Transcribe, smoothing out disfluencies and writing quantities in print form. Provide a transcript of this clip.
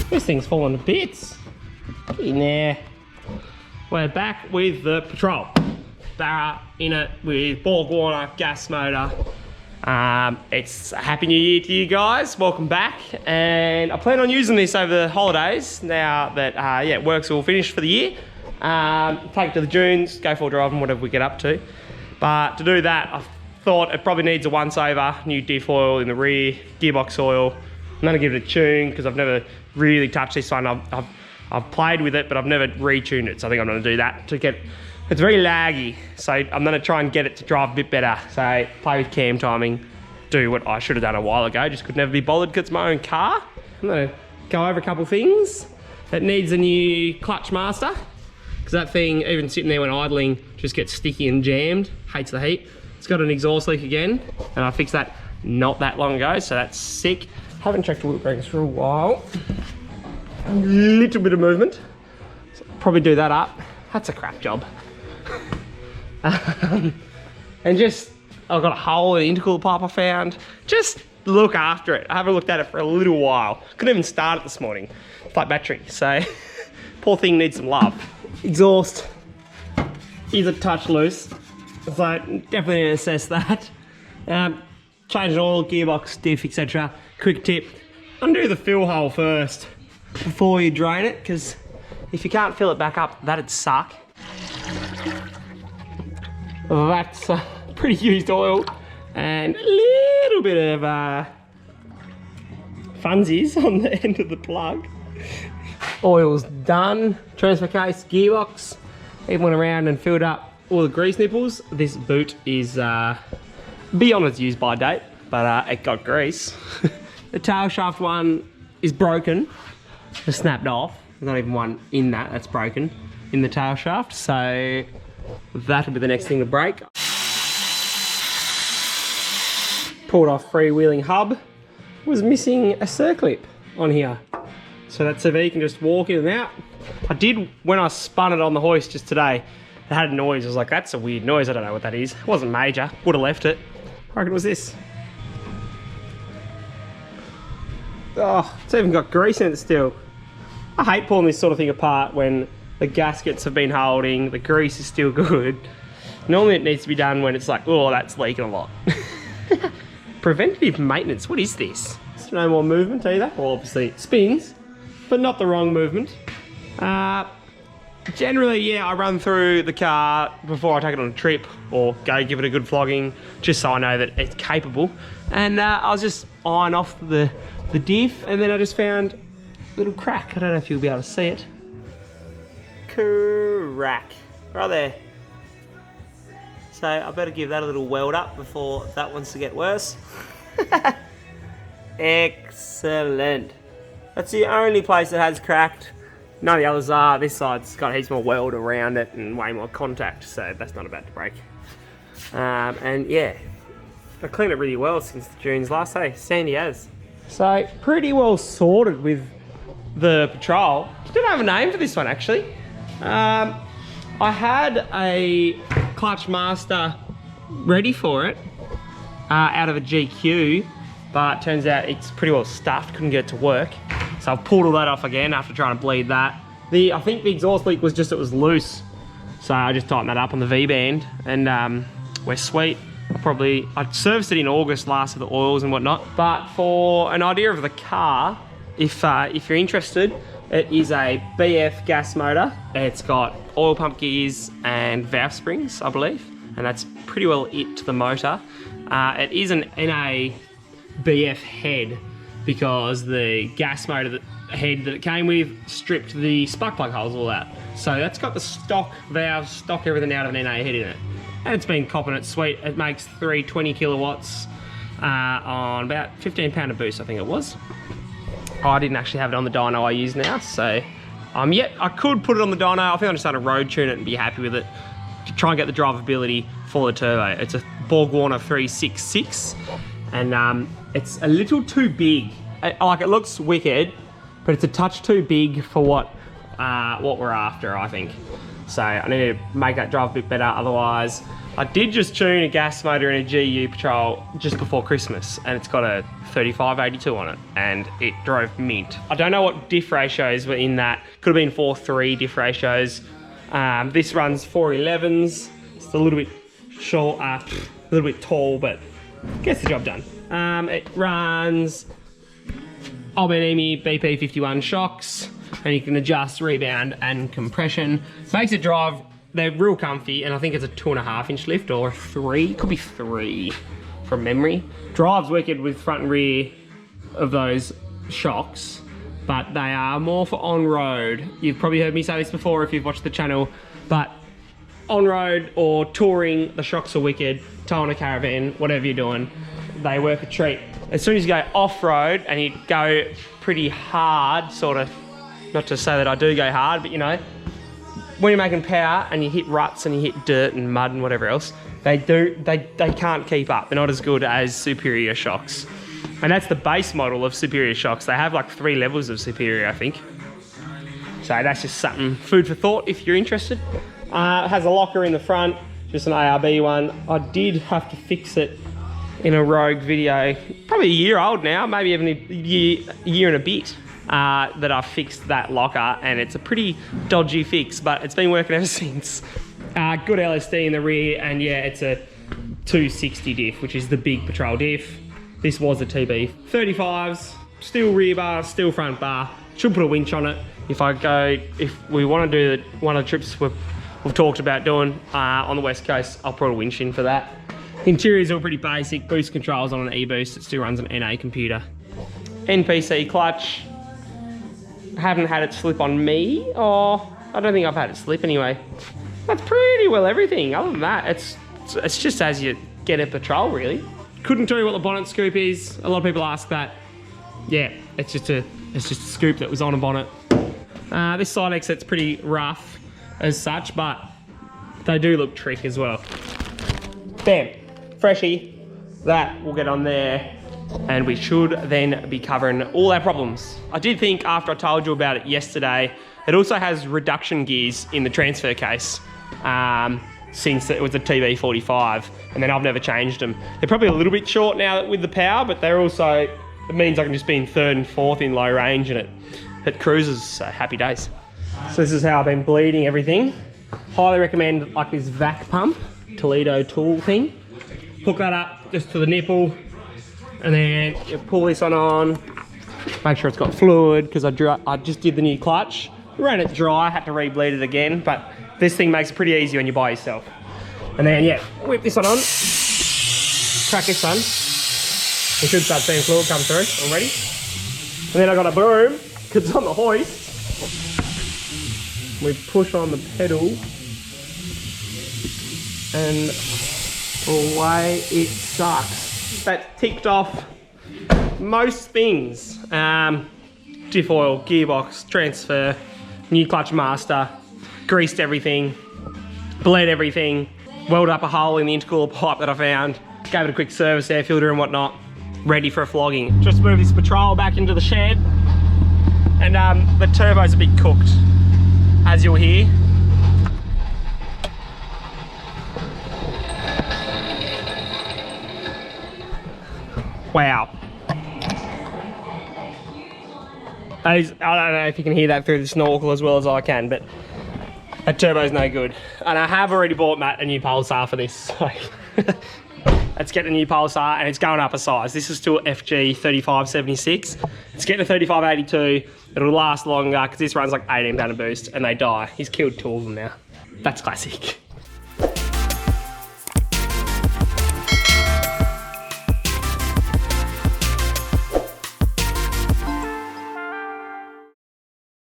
This thing's falling to bits. Get in there. We're back with the Patrol. Barra in it with Borg Warner gas motor. It's a happy new year to you guys. Welcome back. And I plan on using this over the holidays now that work's all finished for the year. Take it to the dunes, go for a drive and whatever we get up to. But to do that, I thought it probably needs a once over, new diff oil in the rear, gearbox oil. I'm gonna give it a tune because I've never really touched this one. I've played with it, but I've never retuned it. So I think I'm gonna do that to get, it's very laggy. So I'm gonna try and get it to drive a bit better. So play with cam timing, do what I should have done a while ago, just could never be bothered because it's my own car. I'm gonna go over a couple of things. It needs a new clutch master because that thing, even sitting there when idling, just gets sticky and jammed, hates the heat. It's got an exhaust leak again, and I fixed that not that long ago, so that's sick. Haven't checked the wheel brakes for a while. A little bit of movement. So probably do that up. That's a crap job. And just, I've got a hole in the intercooler pipe I found. Just look after it. I haven't looked at it for a little while. Couldn't even start it this morning. Flat battery, so poor thing needs some love. Exhaust is a touch loose, so definitely need to assess that. Change an oil, gearbox, diff, etc. Quick tip, undo the fill hole first before you drain it, because if you can't fill it back up, that'd suck. That's pretty used oil and a little bit of funsies on the end of the plug. Oil's done, transfer case, gearbox, even went around and filled up all the grease nipples. This boot is beyond its use by date, but it got grease. The tail shaft one is broken, just snapped off. There's not even one in that's broken in the tail shaft, so that'll be the next thing to break. Pulled off freewheeling hub, was missing a circlip on here. So that CV can just walk in and out. I did, when I spun it on the hoist just today, it had a noise. I was like, that's a weird noise, I don't know what that is. It wasn't major, would have left it. I reckon it was this. Oh, it's even got grease in it still. I hate pulling this sort of thing apart when the gaskets have been holding, the grease is still good. Normally it needs to be done when it's like, oh, that's leaking a lot. Preventative maintenance, what is this? There's no more movement either. Well, obviously it spins, but not the wrong movement. Generally, yeah, I run through the car before I take it on a trip or go give it a good flogging, just so I know that it's capable. And I was just eyeing off the diff, and then I just found a little crack. I don't know if you'll be able to see it. Crack, right there. So I better give that a little weld up before that wants to get worse. Excellent. That's the only place that has cracked. None of the others are. This side's got heaps more weld around it and way more contact, so that's not about to break. And yeah, I cleaned it really well since the dunes last day, sandy as. So pretty well sorted with the Patrol. Didn't have a name for this one actually. I had a clutch master ready for it out of a GQ, but turns out it's pretty well stuffed, couldn't get it to work. So I've pulled all that off again after trying to bleed that. I think the exhaust leak was just, it was loose. So I just tightened that up on the V-band and we're sweet. I serviced it in August last with the oils and whatnot. But for an idea of the car, if you're interested, it is a BF gas motor. It's got oil pump gears and valve springs, I believe. And that's pretty well it to the motor. It is an NA BF head because the gas motor head that it came with stripped the spark plug holes all out. So that's got the stock valves, stock everything out of an NA head in it. And it's been copping it sweet. It makes 320 kilowatts on about 15 pound of boost, I think it was. I didn't actually have it on the dyno I use now, so I could put it on the dyno. I think I'm just going to road tune it and be happy with it to try and get the drivability for the turbo. It's a Borg Warner 366, and it's a little too big. It looks wicked, but it's a touch too big for what we're after, I think. So I need to make that drive a bit better. Otherwise, I did just tune a gas motor in a GU Patrol just before Christmas, and it's got a 3582 on it, and it drove mint. I don't know what diff ratios were in that. Could have been 4.3 diff ratios. This runs 411s. It's a little bit short, a little bit tall, but gets the job done. It runs Albanese BP51 shocks, and you can adjust rebound and compression. Makes it drive, they're real comfy, and I think it's a 2.5 inch lift or 3, could be 3 from memory. Drives wicked with front and rear of those shocks, but they are more for on-road. You've probably heard me say this before if you've watched the channel, but on-road or touring, the shocks are wicked. Towing a caravan, whatever you're doing, they work a treat. As soon as you go off-road and you go pretty hard, sort of, not to say that I do go hard, but you know, when you're making power and you hit ruts and you hit dirt and mud and whatever else, they can't keep up. They're not as good as Superior shocks. And that's the base model of Superior shocks. They have like 3 levels of Superior, I think. So that's just something, food for thought if you're interested. It has a locker in the front, just an ARB one. I did have to fix it in a Rogue video, probably a year old now, maybe even a year and a bit, that I fixed that locker, and it's a pretty dodgy fix, but it's been working ever since. Good LSD in the rear, and yeah, it's a 260 diff, which is the big Patrol diff. This was a TB. 35s, still rear bar, still front bar. Should put a winch on it. If we want to do one of the trips we've talked about doing on the West Coast, I'll put a winch in for that. Interiors are pretty basic. Boost controls on an e-boost. It still runs an NA computer. NPC clutch. Haven't had it slip on me, or I don't think I've had it slip anyway. That's pretty well everything. Other than that, it's just as you get a Patrol, really. Couldn't tell you what the bonnet scoop is. A lot of people ask that. Yeah, it's just a scoop that was on a bonnet. This side exit's pretty rough as such, but they do look trick as well. Bam, freshie. That will get on there, and we should then be covering all our problems. I did think after I told you about it yesterday, it also has reduction gears in the transfer case, since it was a TB45, and then I've never changed them. They're probably a little bit short now with the power, but they're also, it means I can just be in 3rd and 4th in low range, and it cruises, so happy days. So this is how I've been bleeding everything. Highly recommend like this vac pump, Toledo tool thing. Hook that up just to the nipple, and then you pull this on, make sure it's got fluid, because I just did the new clutch. Ran it dry, had to re-bleed it again, but this thing makes it pretty easy when you're by yourself. And then yeah, whip this one on, crack this one. You should start seeing fluid come through already. And then I got a broom, because it's on the hoist. We push on the pedal, and away it sucks. That ticked off most things. Diff oil, gearbox, transfer, new clutch master, greased everything, bled everything, welded up a hole in the intercooler pipe that I found, gave it a quick service, air filter and whatnot, ready for a flogging. Just moved this Patrol back into the shed, and the turbo's a bit cooked, as you'll hear. Wow. I don't know if you can hear that through the snorkel as well as I can, but that turbo's no good. And I have already bought Matt a new Pulsar for this, so let's get a new Pulsar, and it's going up a size. This is still FG 3576. It's getting a 3582. It'll last longer because this runs like 18 pound of boost, and they die. He's killed 2 of them now. That's classic.